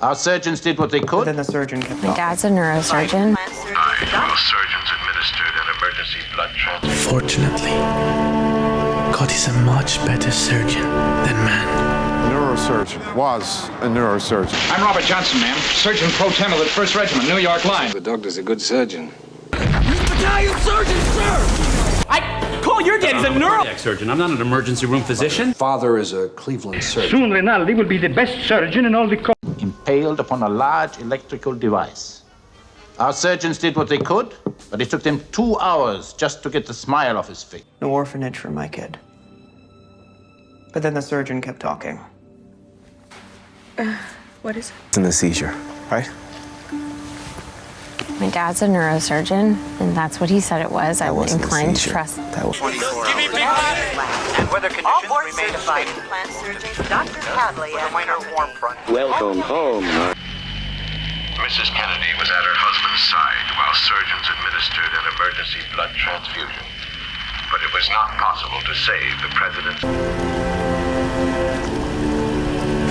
Our surgeons did what they could. Then the surgeon kept My dad's a neurosurgeon. While surgeons administered an emergency blood transfusion. Fortunately, God is a much better surgeon than man. Neurosurgeon was a neurosurgeon. I'm Robert Johnson, ma'am. Surgeon pro tem of the 1st Regiment, New York Line. The doctor's a good surgeon. Battalion surgeon, sir! I call your dad. He's a cardiac surgeon. I'm not an emergency room physician. Father is a Cleveland surgeon. Soon Rinaldi will be the best surgeon in all the corps. Impaled upon a large electrical device. Our surgeons did what they could, but it took them 2 hours just to get the smile off his face. No orphanage for my kid. But then the surgeon kept talking. What is it? It's in the seizure, right? My dad's a neurosurgeon, and that's what he said it was. I'm inclined to trust. That was. Give me big and weather conditions remain certified plant surgeon Dr. Hadley with a minor warm front. Welcome home. Mrs. Kennedy was at her husband's side while surgeons administered an emergency blood transfusion. But it was not possible to save the president.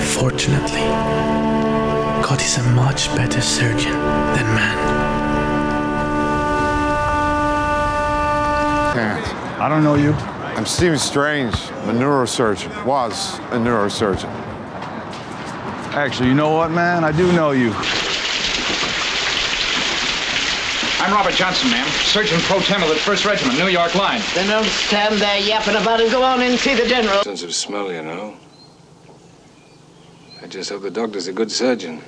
Fortunately, God is a much better surgeon than man. I don't know you. I'm Stephen Strange. I'm a neurosurgeon. Was a neurosurgeon. Actually, you know what, man? I do know you. I'm Robert Johnson, ma'am. Surgeon pro tem of the 1st Regiment, New York Line. Then don't stand there yapping about it. Go on and see the general. Sense of smell, you know. I just hope the doctor's a good surgeon.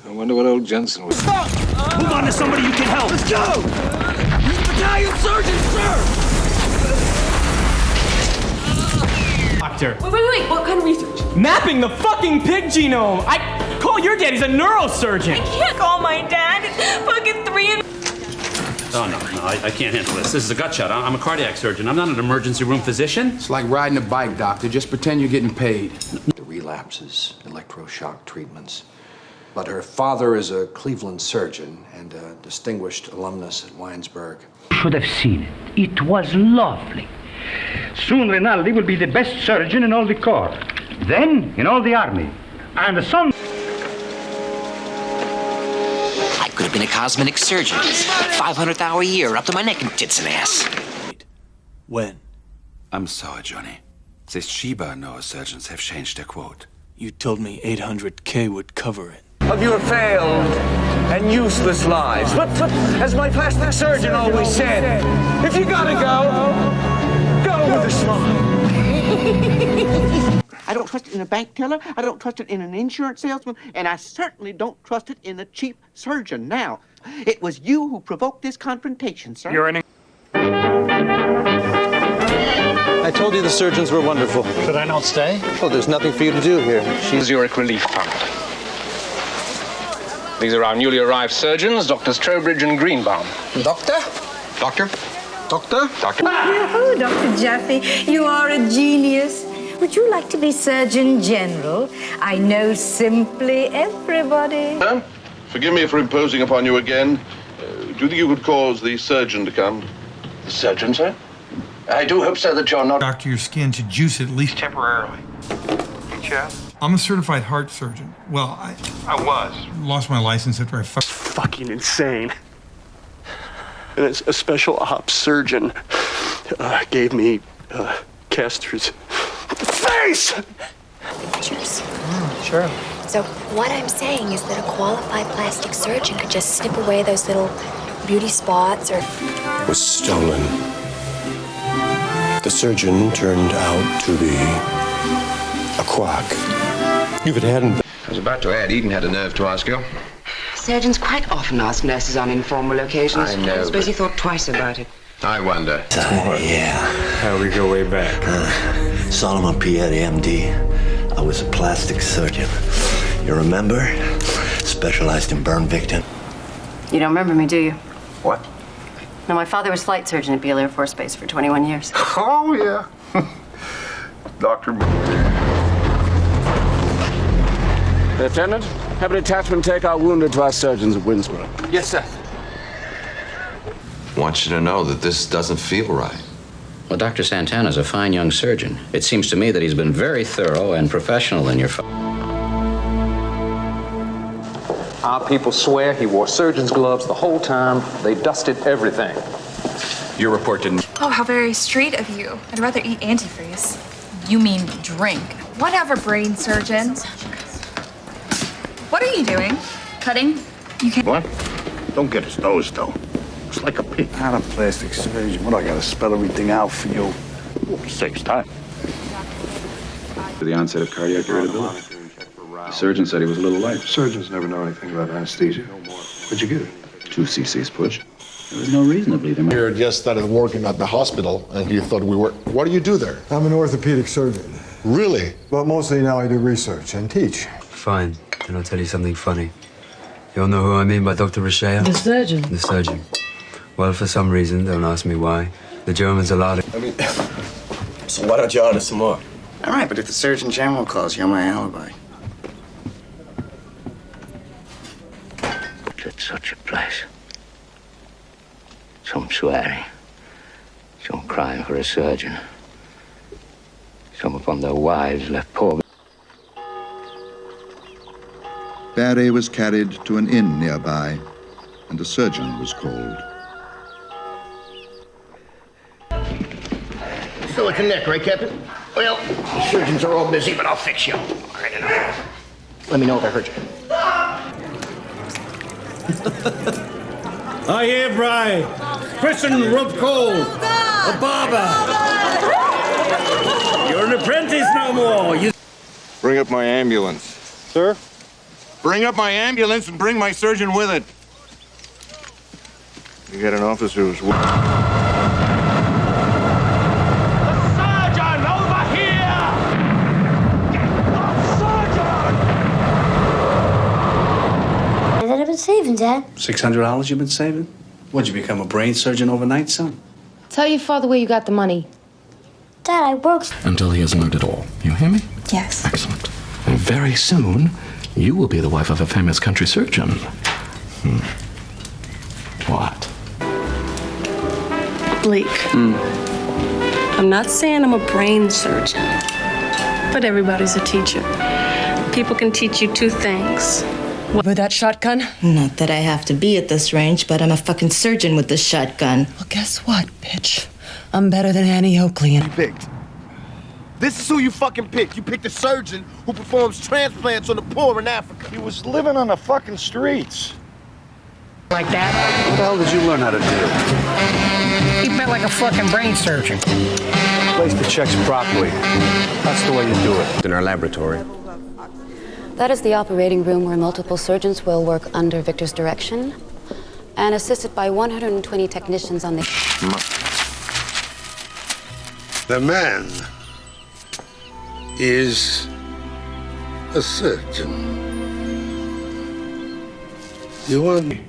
I wonder what old Johnson was. Stop! Move on to somebody you can help. Let's go! Battalion surgeon, sir! Doctor. Wait. What kind of research? Mapping the fucking pig genome. I call your dad. He's a neurosurgeon. I can't call my dad. It's fucking 3 and... Oh, no, I can't handle this. This is a gut shot. I'm a cardiac surgeon. I'm not an emergency room physician. It's like riding a bike, doctor. Just pretend you're getting paid. The relapses, electroshock treatments. But her father is a Cleveland surgeon and a distinguished alumnus at Weinsberg. You should have seen it. It was lovely. Soon Rinaldi will be the best surgeon in all the corps. Then in all the army. And the son... I could have been a cosmetic surgeon. 500,000 a year, up to my neck in tits and ass. When? I'm sorry, Johnny. These Sheba neurosurgeons have changed their quote. You told me 800K would cover it. Of your failed and useless lives. But as my plastic surgeon always said, if you gotta go with a smile. I don't trust it in a bank teller. I don't trust it in an insurance salesman. And I certainly don't trust it in a cheap surgeon. Now, it was you who provoked this confrontation, sir. You're an... I told you the surgeons were wonderful. Should I not stay? Oh, there's nothing for you to do here. She's Zurich Relief Fund. These are our newly arrived surgeons, Drs. Trowbridge and Greenbaum. Doctor? Doctor? Doctor? Doctor. Oh, Dr. Jaffe, you are a genius. Would you like to be Surgeon General? I know simply everybody. Forgive me for imposing upon you again. Do you think you could cause the surgeon to come? The surgeon, sir? I do hope, sir, that you're not... Doctor your skin to juice it at least Temporarily. Yeah. I'm a certified heart surgeon. Well, I was. lost my license after I Fucking insane. And a special ops surgeon gave me Castor's face! Sure. So what I'm saying is that a qualified plastic surgeon could just snip away those little beauty spots or... Was stolen. The surgeon turned out to be a quack. If it hadn't... I was about to add, Eden had a nerve to ask you. Surgeons quite often ask nurses on informal occasions. I know, I suppose he thought twice about it. I wonder. How we go way back. Solomon Pieri, MD. I was a plastic surgeon. You remember? Specialized in burn victim. You don't remember me, do you? What? No, my father was flight surgeon at Beale Air Force Base for 21 years. Oh, yeah. Doctor. Lieutenant, have an attachment take our wounded to our surgeons at Winsboro. Yes, sir. Want you to know that this doesn't feel right. Well, Dr. Santana's a fine young surgeon. It seems to me that he's been very thorough and professional in your... Our people swear he wore surgeon's gloves the whole time. They dusted everything. Your report didn't... Oh, how very street of you. I'd rather eat antifreeze. You mean drink. Whatever, brain surgeon. What are you doing? Cutting? You can't... What? Don't get his nose, though. Looks like a pig. Not a plastic surgeon. What, I gotta spell everything out for you? Saves time. To the onset of cardiac irritability. The surgeon said he was a little light. Surgeons never know anything about anesthesia. Where'd you get it? 2 cc's push. There was no reason to believe him. Here just started working at the hospital, and he thought we were... What do you do there? I'm an orthopedic surgeon. Really? But mostly now I do research and teach. Fine. Then I'll tell you something funny. You all know who I mean by Dr. Rashea? The surgeon. The surgeon. Well, for some reason, don't ask me why, the Germans allowed it. So why don't you order some more? All right, but if the Surgeon General calls you, I'm my alibi. It's such a place. Some swearing, some crying for a surgeon, some upon their wives left poor. Barry was carried to an inn nearby, and a surgeon was called. Silicon neck, right, Captain? Well, the surgeons are all busy, but I'll fix you. All right, enough. Let me know if I hurt you. I hear, Bry. Christian rubbed cold. A barber. You're an apprentice no more. You... Bring up my ambulance. Sir? Bring up my ambulance and bring my surgeon with it. You got an officer who's... What have you been saving, Dad? $600 you've been saving? What'd you become, a brain surgeon overnight, son? Tell your father where you got the money. Dad, I work... Until he has learned it all. You hear me? Yes. Excellent. And very soon, you will be the wife of a famous country surgeon. What? Blake. I'm not saying I'm a brain surgeon, but everybody's a teacher. People can teach you 2 things. With that shotgun? Not that I have to be at this range, but I'm a fucking surgeon with this shotgun. Well, guess what, bitch? I'm better than Annie Oakley. You picked. This is who you fucking picked. You picked a surgeon who performs transplants on the poor in Africa. He was living on the fucking streets. Like that? What the hell did you learn how to do? He meant like a fucking brain surgeon. Place the checks properly. That's the way you do it. In our laboratory. That is the operating room where multiple surgeons will work under Victor's direction and assisted by 120 technicians on the... The man is a surgeon. You want...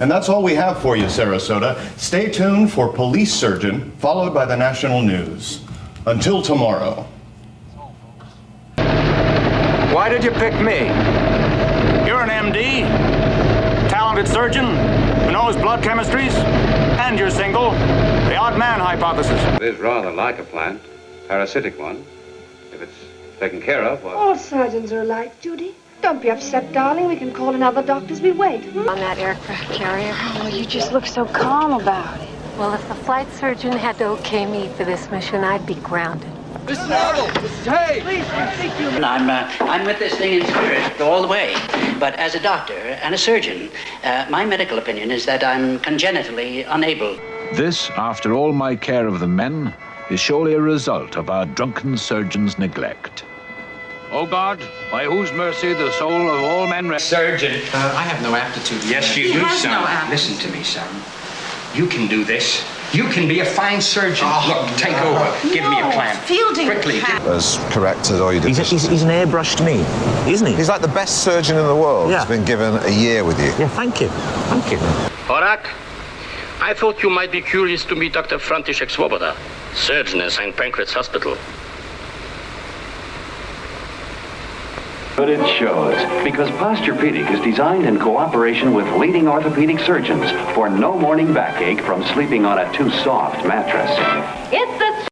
And that's all we have for you, Sarasota. Stay tuned for Police Surgeon, followed by the national news. Until tomorrow. Why did you pick me? You're an MD, talented surgeon, who knows blood chemistries, and you're single. The odd man hypothesis. It is rather like a plant, parasitic one. If it's taken care of, well... All surgeons are alike, Judy. Don't be upset, darling. We can call in other doctors. We wait. On that aircraft carrier. Oh, you just look so calm about it. Well, if the flight surgeon had to okay me for this mission, I'd be grounded. Mrs. Arnold! Mrs. Hay! Please, thank you. I'm with this thing in spirit all the way. But as a doctor and a surgeon, my medical opinion is that I'm congenitally unable. This, after all my care of the men, is surely a result of our drunken surgeon's neglect. O God, by whose mercy the soul of all men rests. Surgeon, I have no aptitude. Yes, you do, son. No aptitude. Listen to me, son. You can do this. You can be a fine surgeon. Look, take over. Give me a plan. Fielding. Quickly. As correct as all you did. He's an airbrushed me, isn't he? He's like the best surgeon in the world. Yeah. He's been given a year with you. Yeah, thank you. Thank you. Horak, I thought you might be curious to meet Dr. František Svoboda, surgeon in St. Pancras Hospital. But it shows, because Posturepedic is designed in cooperation with leading orthopedic surgeons for no morning backache from sleeping on a too soft mattress. It's the